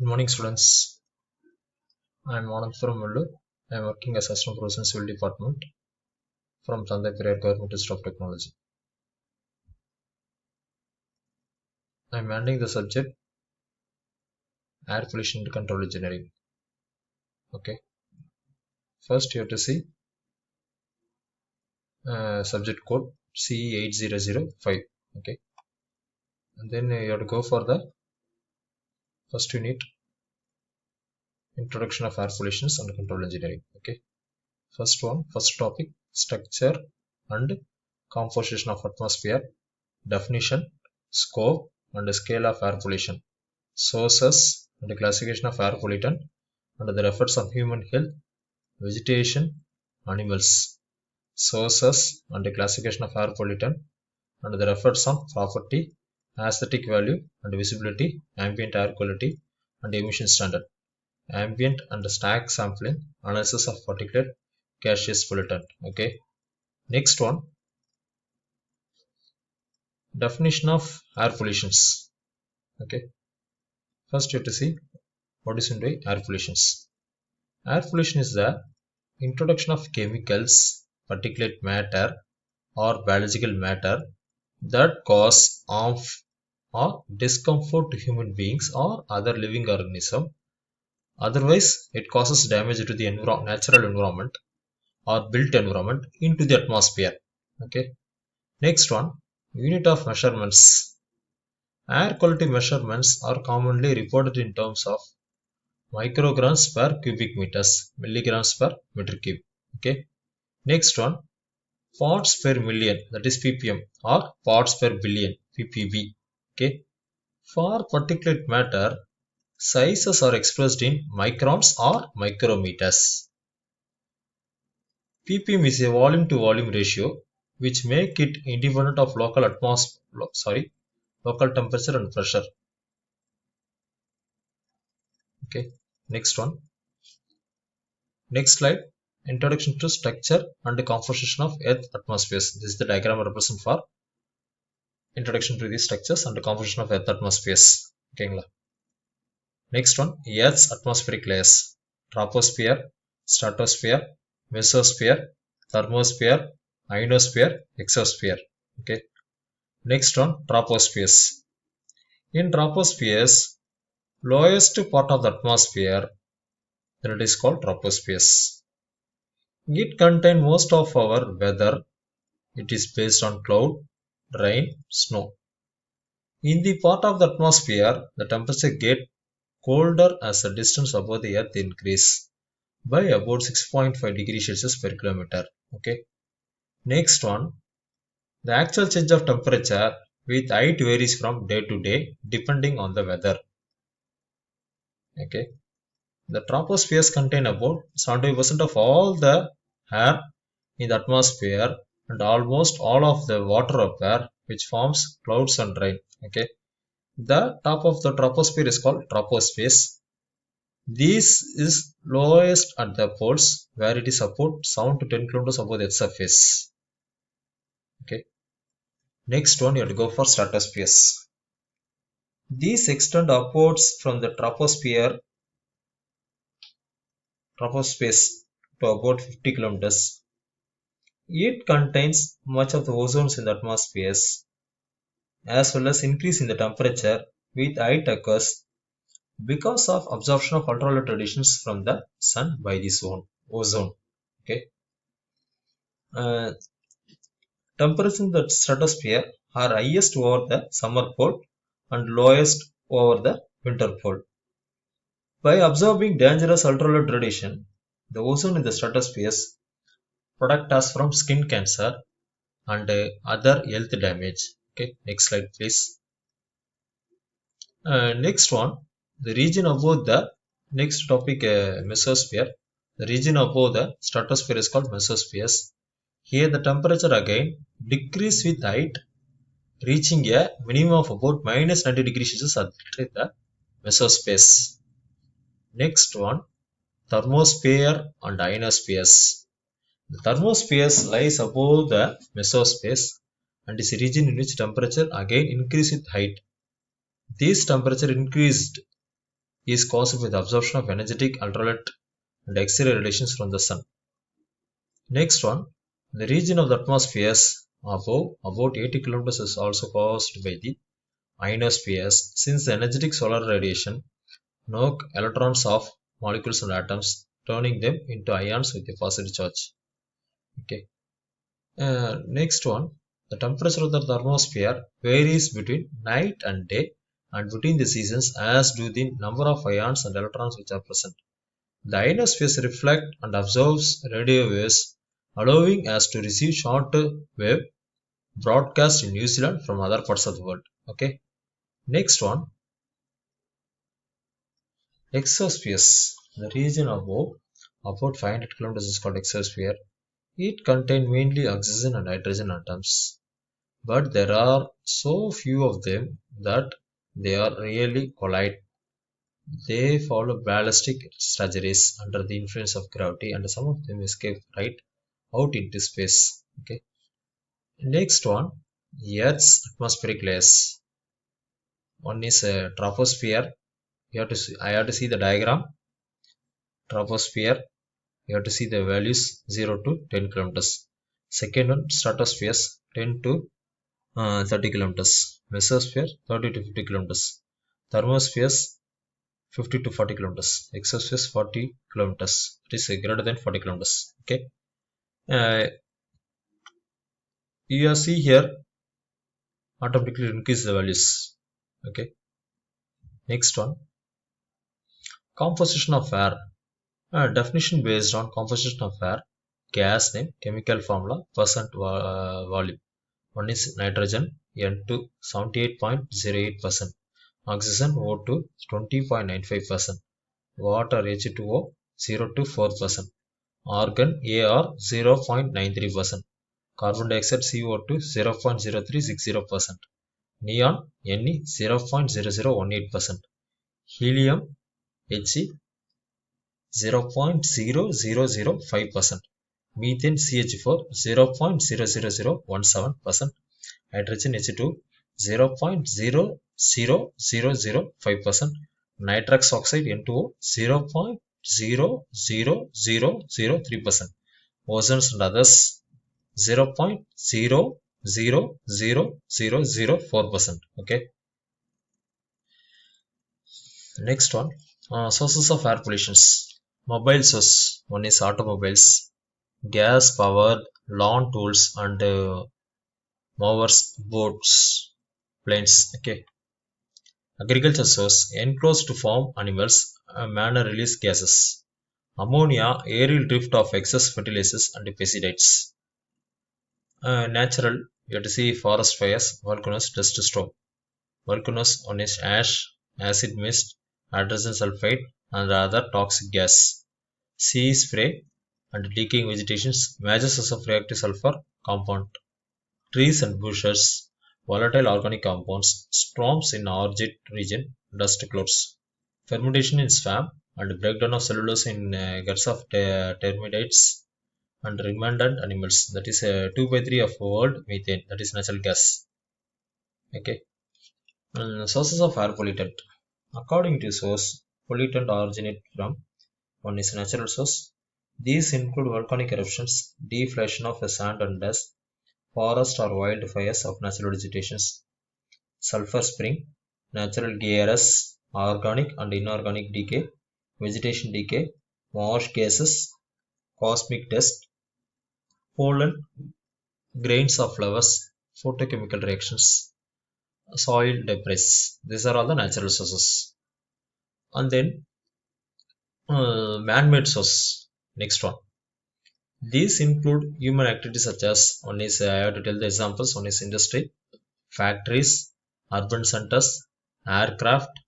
Good morning, students. I am Anand from Vellore. I am working as Assistant Professor in Civil Department from Chandai Periyar Government Institute of Technology. I am handling the subject Air Pollution Control Engineering. Okay. First, you have to see subject code CE8005. Okay. And then you have to go for the first unit, Introduction of Air Pollution and Control Engineering. Okay. First topic, structure and composition of atmosphere, definition, scope and scale of air pollution, sources and classification of air pollutant and the effects on human health, vegetation, animals, sources and classification of air pollutant and the effects on property, aesthetic value and visibility, ambient air quality and emission standard, ambient and stack sampling, analysis of particulate gaseous pollutant. Okay. Next one, definition of air pollutions. Okay. First you have to see what is into air pollutions. Air pollution is the introduction of chemicals, particulate matter or biological matter that cause harm or discomfort to human beings or other living organism. Otherwise, it causes damage to the natural environment or built environment into the atmosphere. Okay. Next one, unit of measurements. Air quality measurements are commonly reported in terms of micrograms per cubic meters, milligrams per meter cube. Okay. Next one, parts per million, that is ppm, or parts per billion, ppb. Okay. For particulate matter, sizes are expressed in microns or micrometers. ppm is a volume to volume ratio which make it independent of local local temperature and pressure. Okay. Next one. Next slide. Introduction to structure and composition of Earth atmospheres. This is the diagram I represent for introduction to these structures and composition of Earth atmospheres. Okay. Next one, Earth's atmospheric layers: troposphere, stratosphere, mesosphere, thermosphere, ionosphere, exosphere. Okay. Next one, tropospheres. In tropospheres, lowest part of the atmosphere, then it is called tropospheres. It contains most of our weather. It is based on cloud, rain, snow. In the part of the atmosphere, the temperature gets colder as the distance above the earth increase by about 6.5 degrees Celsius per kilometer. Okay. Next one, the actual change of temperature with height varies from day to day depending on the weather. Okay. The tropospheres contain about 70% of all the air in the atmosphere and almost all of the water vapor which forms clouds and rain. Okay. The top of the troposphere is called troposphere. This is lowest at the poles where it is about 7 to 10 kilometers above the surface. Okay. Next one, you have to go for stratospheres. These extend upwards from the troposphere to about 50 kilometers. It contains much of the ozones in the atmospheres as well as increase in the temperature with height occurs because of absorption of ultraviolet radiations from the sun by this ozone. Okay. Temperatures in the stratosphere are highest over the summer pole and lowest over the winter pole. By absorbing dangerous ultraviolet radiation, the ozone in the stratosphere protect us from skin cancer and other health damage. Okay, next slide please. Next one, the region above the next topic, mesosphere. The region above the stratosphere is called mesospheres. Here the temperature again decrease with height, reaching a minimum of about minus 90 degrees Celsius at the mesospheres. Next one, thermosphere and ionospheres. The thermospheres lies above the mesospheres and is a region in which temperature again increase with height. This temperature increased is caused by the absorption of energetic ultraviolet and X-ray radiations from the sun. Next one, the region of the atmospheres above about 80 kilometers is also caused by the ionospheres. Since the energetic solar radiation knock electrons off molecules and atoms, turning them into ions with a positive charge. Okay. Next one, the temperature of the thermosphere varies between night and day and between the seasons, as do the number of ions and electrons which are present. The ionosphere reflects and absorbs radio waves, allowing us to receive short wave broadcast in New Zealand from other parts of the world. Okay. Next one, exospheres. The region above about 500 kilometers is called exosphere. It contains mainly oxygen and hydrogen atoms, but there are so few of them that they are really collide. They follow ballistic trajectories under the influence of gravity, and some of them escape right out into space. Okay. Next one, Earth's atmospheric layers. One is a troposphere. I have to see the diagram. Troposphere. You have to see the values 0 to 10 kilometers. Second one, stratospheres 10 to 30 kilometers. Mesosphere 30 to 50 kilometers. Thermospheres 50 to 40 kilometers. Exospheres 40 kilometers. It is greater than 40 kilometers. Okay. Uh, you see here automatically increase the values. Okay. Next one, composition of air. Definition based on composition of air, gas name, chemical formula, percent volume. One is nitrogen N2 78.08%, oxygen O2 20.95%, water H2O 0 to 4%, argon AR 0.93%, carbon dioxide CO2 0.0360%, neon Ne 0.0018%, helium He 0.0005%, methane CH4 0.00017%, hydrogen H2 0.00005%, nitrous oxide N2O 0.00003%, ozones and others 0.00004%. Okay. Next one, sources of air pollutions. Mobile source. One is automobiles, gas powered lawn tools and mowers, boats, planes. Okay. Agriculture source, enclosed farm animals, manure release gases. Ammonia, aerial drift of excess fertilizers and pesticides. Natural, you have to see forest fires, volcanoes, dust storm. Volcanoes, one is ash, acid mist, hydrogen sulfide, and other toxic gas. Sea spray and decaying vegetations, major source of reactive sulfur compound. Trees and bushes, volatile organic compounds, storms in orchid region, dust clouds. Fermentation in swamp and breakdown of cellulose in guts of termites and ruminant animals. That is 2 by 3 of world methane. That is natural gas. Okay. Sources of air pollutant. According to source, pollutant originate from one is natural source. These include volcanic eruptions, deflation of sand and dust, forest or wildfires of natural vegetations, sulfur spring, natural gas, organic and inorganic decay, vegetation decay, marsh gases, cosmic dust, pollen, grains of flowers, photochemical reactions, soil debris. These are all the natural sources. And then man-made source. Next one. These include human activities such as one is I have to tell the examples. One is industry, factories, urban centers, aircraft,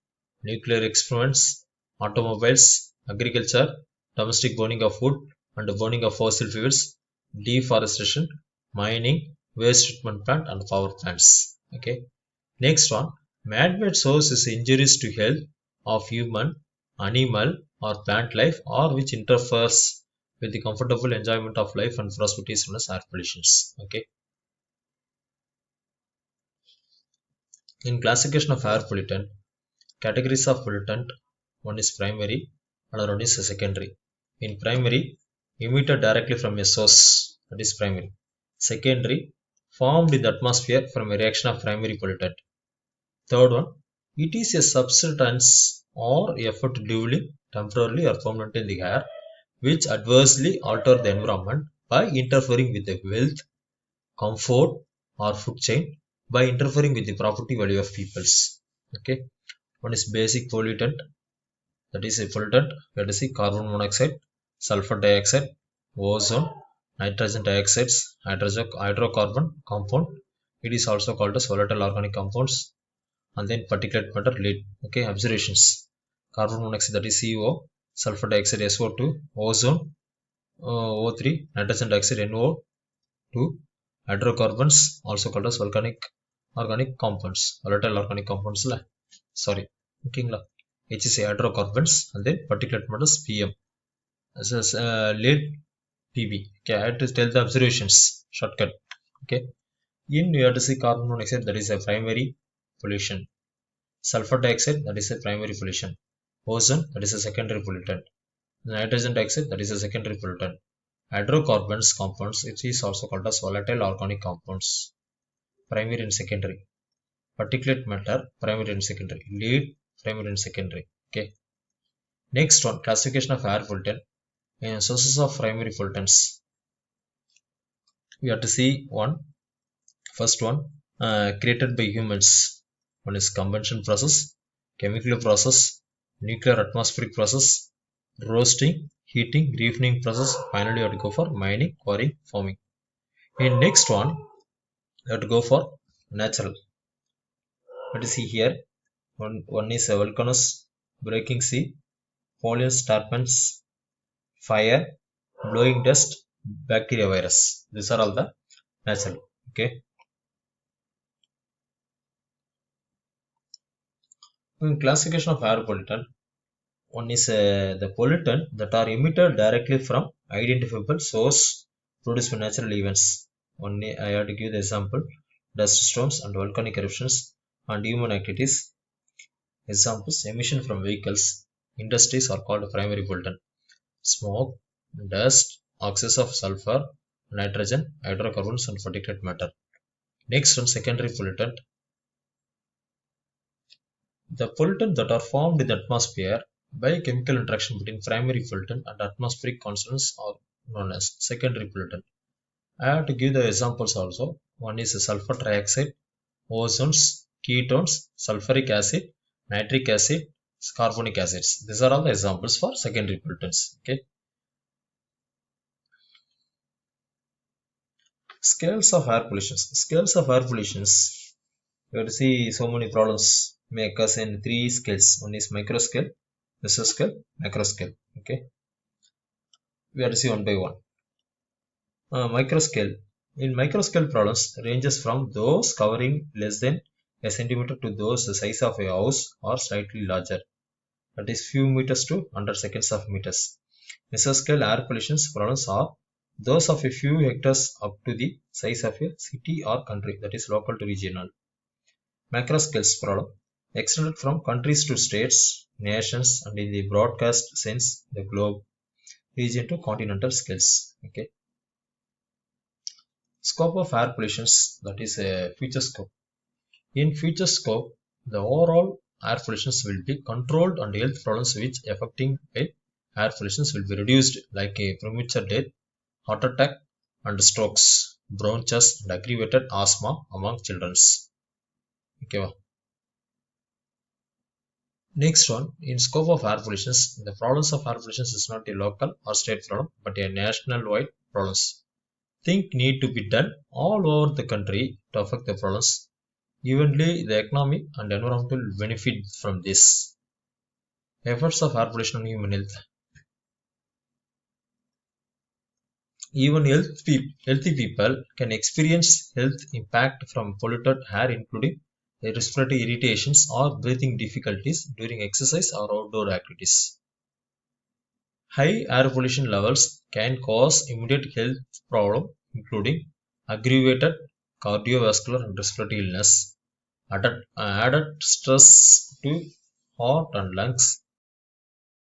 nuclear experiments, automobiles, agriculture, domestic burning of wood and burning of fossil fuels, deforestation, mining, waste treatment plant and power plants. Okay. Next one, man-made source is injuries to health of human, animal or plant life or which interferes with the comfortable enjoyment of life and prosperity is known as air pollutions. Okay. In classification of air pollutant, categories of pollutant, One is primary, another one is secondary. In primary, emitted directly from a source, that is primary. Secondary, formed in the atmosphere from a reaction of primary pollutant. Third one, it is a substance or effort duly, temporarily or permanently in the air, which adversely alter the environment by interfering with the wealth, comfort, or food chain, by interfering with the property value of peoples. Okay. One is basic pollutant, that is a pollutant. We have to see carbon monoxide, sulfur dioxide, ozone, nitrogen dioxides, hydrocarbon compound. It is also called as volatile organic compounds, and then particulate matter lead. Okay, observations. Carbon monoxide, that is CO, sulfur dioxide SO2, ozone O3, nitrogen dioxide NO2, hydrocarbons also called as volcanic organic compounds, volatile organic compounds la. Sorry, okay la. HCl hydrocarbons, and then particulate matter PM. As lead PB. Okay, I have to tell the observations shortcut. Okay, in you have to see carbon monoxide, that is a primary pollution. Sulfur dioxide, that is a primary pollution. Ozone, that is a secondary pollutant. Nitrogen dioxide, that is a secondary pollutant. Hydrocarbons compounds, it is also called as volatile organic compounds, primary and secondary. Particulate matter, primary and secondary. Lead, primary and secondary. Okay. Next one, classification of air pollutant and sources of primary pollutants. We have to see one. First one, created by humans. One is combustion process, chemical process, nuclear atmospheric process, roasting, heating, refining process. Finally, you have to go for mining, quarrying, farming. In next one, you have to go for natural. Let us see here. One is a volcanoes, breaking sea, pollen terpenes, fire, blowing dust, bacteria, virus. These are all the natural. Okay. In classification of air pollutant, one is the pollutant that are emitted directly from identifiable source produced by natural events. Only I have to give the example: dust storms and volcanic eruptions and human activities. Examples: emission from vehicles, industries are called primary pollutant. Smoke, dust, oxides of sulfur, nitrogen, hydrocarbons, and particulate matter. Next one, secondary pollutant. The pollutants that are formed in the atmosphere by chemical interaction between primary pollutant and atmospheric constituents are known as secondary pollutant. I have to give the examples also. One is sulfur trioxide, ozones, ketones, sulfuric acid, nitric acid, carbonic acids. These are all the examples for secondary pollutants. Okay. Scales of air pollution. Scales of air pollution. You have to see so many problems may occur in three scales. One is micro scale, mesoscale, macro scale. Okay. We have to see one by one. Micro scale. In micro scale problems ranges from those covering less than a centimeter to those the size of a house or slightly larger. That is few meters to 100 seconds of meters. Mesoscale air pollution problems are those of a few hectares up to the size of a city or country, that is local to regional. Macro scales problem extended from countries to states, nations, and in the broadcast sense the globe, region to continental scales. Okay. Scope of air pollution, that is a future scope. In future scope, the overall air pollution will be controlled and health problems which affecting air pollution will be reduced, like a premature death, heart attack and strokes, bronchitis and aggravated asthma among children. Okay. Next one, in scope of air pollution, the problems of air pollution is not a local or state problem but a national wide problems. Things need to be done all over the country to affect the problems. Evenly, the economic and environmental benefit from this. Efforts of air pollution on human health. Even healthy people can experience health impact from polluted air, including respiratory irritations or breathing difficulties during exercise or outdoor activities. High air pollution levels can cause immediate health problems, including aggravated cardiovascular and respiratory illness, added stress to heart and lungs,